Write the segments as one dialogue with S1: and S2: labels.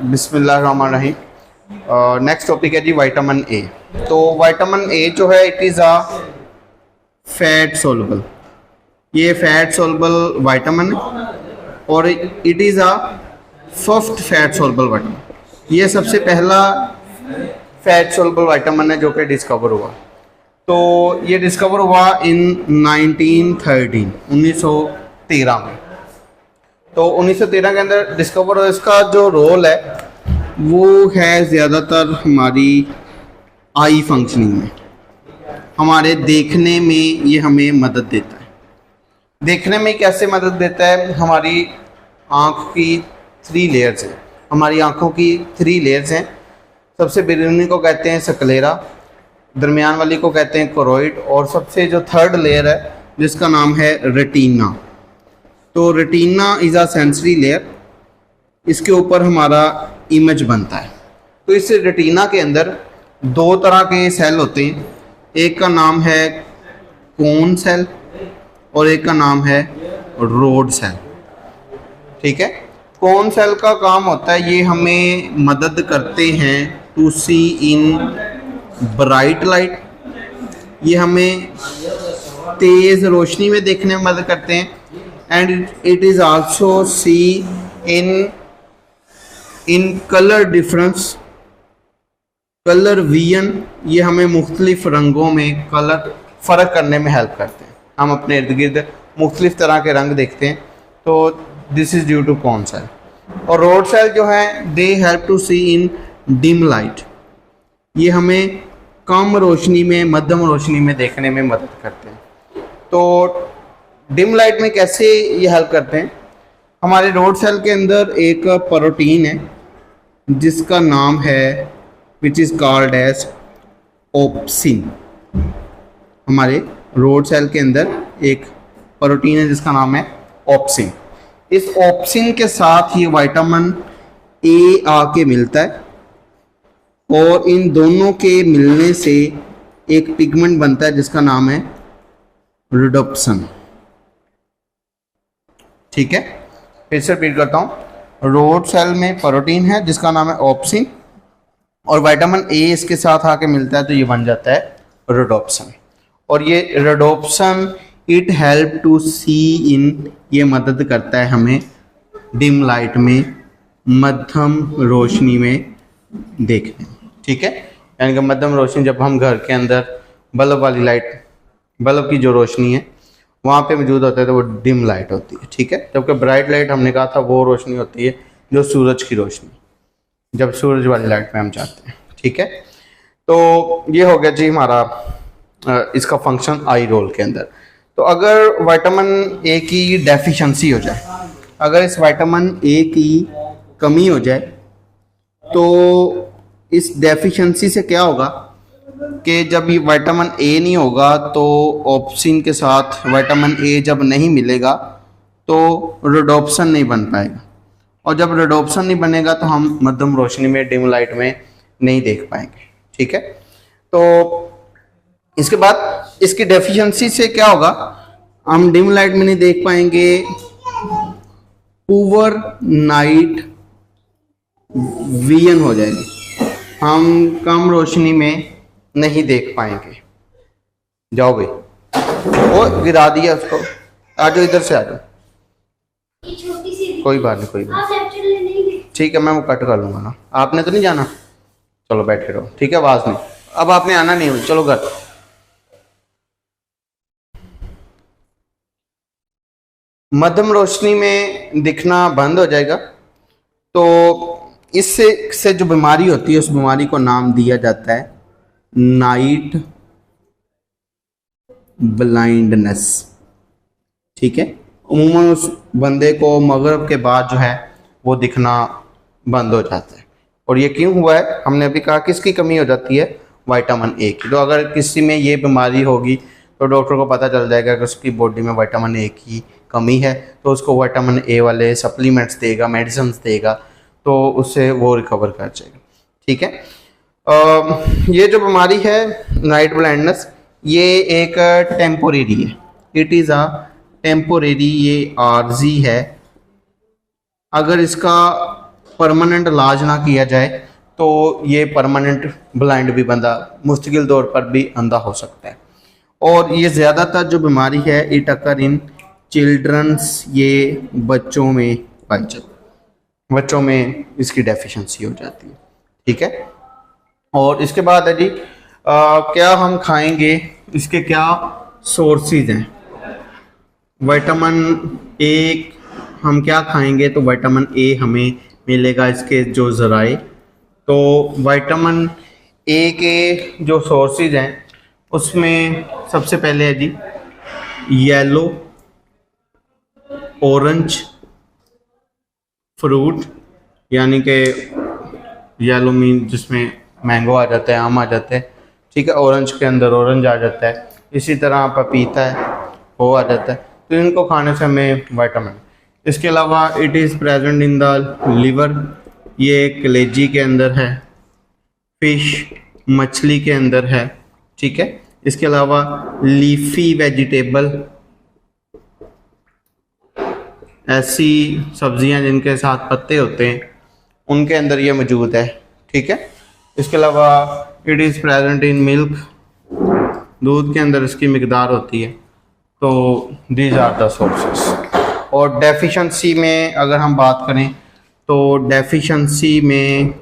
S1: बिस्मिल्लाहिर्रहमानिर्रहीम। Next topic है जी vitamin A. तो विटामिन ए जो है it is a fat soluble, ये फैट सोलबल विटामिन है और it is a first fat soluble vitamin. ये सबसे पहला फैट सोलबल विटामिन है जो कि डिस्कवर हुआ। तो ये डिस्कवर हुआ इन 1913 में। तो 1913 के अंदर डिस्कवर हुआ। इसका जो रोल है वो है ज़्यादातर हमारी आई फंक्शनिंग में, हमारे देखने में ये हमें मदद देता है। देखने में कैसे मदद देता है? हमारी आँख की 3 लेयर्स हैं, हमारी आँखों की 3 लेयर्स हैं। सबसे बैरूनी को कहते हैं स्क्लेरा, दरमियान वाली को कहते हैं कोरोइड और सबसे जो थर्ड लेयर है जिसका नाम है रेटिना। तो retina is a sensory layer, इसके ऊपर हमारा इमेज बनता है। तो इस रेटिना के अंदर 2 तरह के सेल होते हैं, एक का नाम है कोन सेल और एक का नाम है रोड सेल। ठीक है, कोन सेल का काम होता है ये हमें मदद करते हैं to see in bright light, ये हमें तेज़ रोशनी में देखने में मदद करते हैं। And it is also C in colour difference, colour vision, ये हमें मुख्तलिफ रंगों में कलर फ़र्क करने में हेल्प करते हैं। हम अपने इर्द गिर्द मुख्तलिफ तरह के रंग देखते हैं, तो this is due to cone cell. और रोड सेल जो है they help to see in dim light, ये हमें कम रोशनी में, मध्यम रोशनी में देखने में मदद करते हैं। तो डिम लाइट में कैसे ये हेल्प करते हैं? हमारे रोड सेल के अंदर एक प्रोटीन है जिसका नाम है which is called as opsin. हमारे रोड सेल के अंदर एक प्रोटीन है जिसका नाम है ऑप्सिन। इस ऑप्सिन के साथ ये विटामिन ए आके मिलता है और इन दोनों के मिलने से एक पिगमेंट बनता है जिसका नाम है रिडोप्सन। ठीक है, फिर से रिपीट करता हूँ। रोड सेल में प्रोटीन है जिसका नाम है ऑप्सिन और विटामिन ए इसके साथ आके मिलता है तो ये बन जाता है रिडोप्सन। और ये रिडोप्सन इट हेल्प टू सी इन, ये मदद करता है हमें डिम लाइट में, मध्यम रोशनी में देखने में। ठीक है, यानी कि मध्यम रोशनी जब हम घर के अंदर बल्ब वाली लाइट, बल्ब की जो रोशनी है वहाँ पे मौजूद होता है तो वो डिम लाइट होती है। ठीक है, जबकि ब्राइट लाइट हमने कहा था वो रोशनी होती है जो सूरज की रोशनी, जब सूरज वाली लाइट में हम चाहते हैं। ठीक है, तो ये हो गया जी हमारा इसका फंक्शन आई रोल के अंदर। तो अगर विटामिन ए की डेफिशिएंसी हो जाए, अगर इस विटामिन ए की कमी हो जाए तो इस डेफिशिएंसी से क्या होगा कि जब ये विटामिन ए नहीं होगा तो ऑप्सिन के साथ विटामिन ए जब नहीं मिलेगा तो रिडोप्सन नहीं बन पाएगा, और जब रिडोप्सन नहीं बनेगा तो हम मध्यम रोशनी में, डिम लाइट में नहीं देख पाएंगे। ठीक है, तो इसके बाद इसकी डेफिशिएंसी से क्या होगा, हम डिम लाइट में नहीं देख पाएंगे, पुअर नाइट विजन हो जाएगी, हम कम रोशनी में नहीं देख पाएंगे। जाओ भाई, वो गिरा दिया उसको, आ जाओ इधर से आ जाओ। कोई बात नहीं, कोई बात नहीं, ठीक है, मैं वो कट कर लूँगा ना। आपने तो नहीं जाना, चलो बैठे रहो। ठीक है, आवाज़ नहीं, अब आपने आना नहीं, चलो घर। मध्यम रोशनी में दिखना बंद हो जाएगा तो इससे जो बीमारी होती है उस बीमारी को नाम दिया जाता है नाइट ब्लाइंडनेस। ठीक है, उम्मूमन उस बंदे को मगरिब के बाद जो है वो दिखना बंद हो जाता है। और ये क्यों हुआ है? हमने अभी कहा किसकी कमी हो जाती है, विटामिन ए की। तो अगर किसी में ये बीमारी होगी तो डॉक्टर को पता चल जाएगा कि उसकी बॉडी में विटामिन ए की कमी है, तो उसको विटामिन ए वाले सप्लीमेंट्स देगा, मेडिसिन देगा, तो उससे वो रिकवर कर जाएगा। ठीक है, ये जो बीमारी है नाइट ब्लाइंडनेस, ये एक टेम्पोरेरी है, इट इज़ अ टेम्पोरेरी, ये आर्जी है। अगर इसका परमानेंट इलाज ना किया जाए तो ये परमानेंट ब्लाइंड भी बंदा मुस्तकिल तौर पर भी अंधा हो सकता है। और ये ज़्यादातर जो बीमारी है इट अकर इन चिल्ड्रंस, ये बच्चों में पाई जाती है, बच्चों में इसकी डेफिशिएंसी हो जाती है। ठीक है, और इसके बाद है जी क्या हम खाएंगे, इसके क्या सोर्सेज हैं। विटामिन ए हम क्या खाएंगे तो विटामिन ए हमें मिलेगा इसके जो ज़राए। तो विटामिन ए के जो सोर्सेज हैं उसमें सबसे पहले है जी येलो ऑरेंज फ्रूट, यानी कि येलो मीन जिसमें मैंगो आ जाता है, आम आ जाता है। ठीक है, ऑरेंज के अंदर ऑरेंज आ जाता है, इसी तरह पपीता है वो आ जाता है। तो इनको खाने से हमें विटामिन। इसके अलावा it is present in the liver, ये कलेजी के अंदर है, फिश मछली के अंदर है। ठीक है, इसके अलावा लीफी वेजिटेबल, ऐसी सब्जियां जिनके साथ पत्ते होते हैं उनके अंदर ये मौजूद है। ठीक है, इसके अलावा it is present in milk, दूध के अंदर इसकी मिकदार होती है। तो दीज आर द सोर्सेस। और डेफिशिएंसी में अगर हम बात करें तो डेफिशिएंसी में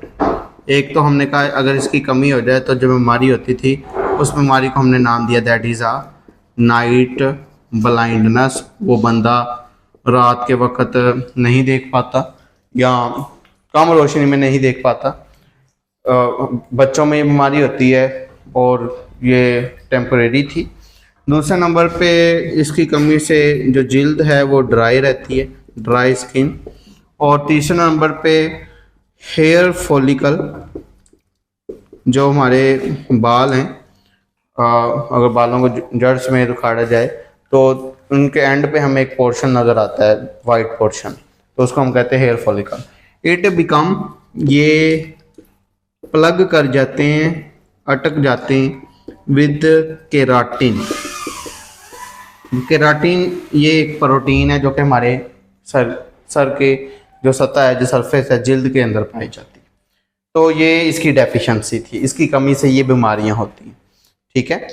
S1: एक तो हमने कहा अगर इसकी कमी हो जाए तो जो बीमारी होती थी उस बीमारी को हमने नाम दिया that is a night blindness. वो बंदा रात के वक्त नहीं देख पाता या कम रोशनी में नहीं देख पाता। बच्चों में ये बीमारी होती है और ये टेम्परेरी थी। दूसरे नंबर पे इसकी कमी से जो जिल्द है वो ड्राई रहती है, ड्राई स्किन। और तीसरे नंबर पे हेयर फॉलिकल, जो हमारे बाल हैं, अगर बालों को जड़ समेत उखाड़ा जाए तो उनके एंड पे हमें एक पोर्शन नज़र आता है, वाइट पोर्शन, तो उसको हम कहते हैं हेयर फॉलिकल। इट बिकम, ये प्लग कर जाते हैं, अटक जाते हैं विद केराटिन। केराटिन ये एक प्रोटीन है जो कि हमारे सर के जो सतह है, जो सरफेस है जिल्द के अंदर पाई जाती है। तो ये इसकी डेफिशिएंसी थी, इसकी कमी से ये बीमारियां होती हैं। ठीक है,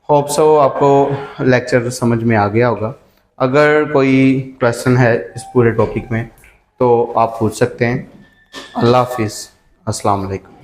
S1: होप सो आपको लेक्चर समझ में आ गया होगा। अगर कोई क्वेश्चन है इस पूरे टॉपिक में तो आप पूछ सकते हैं। अल्लाह हाफिज़, अस्सलाम वालेकुम।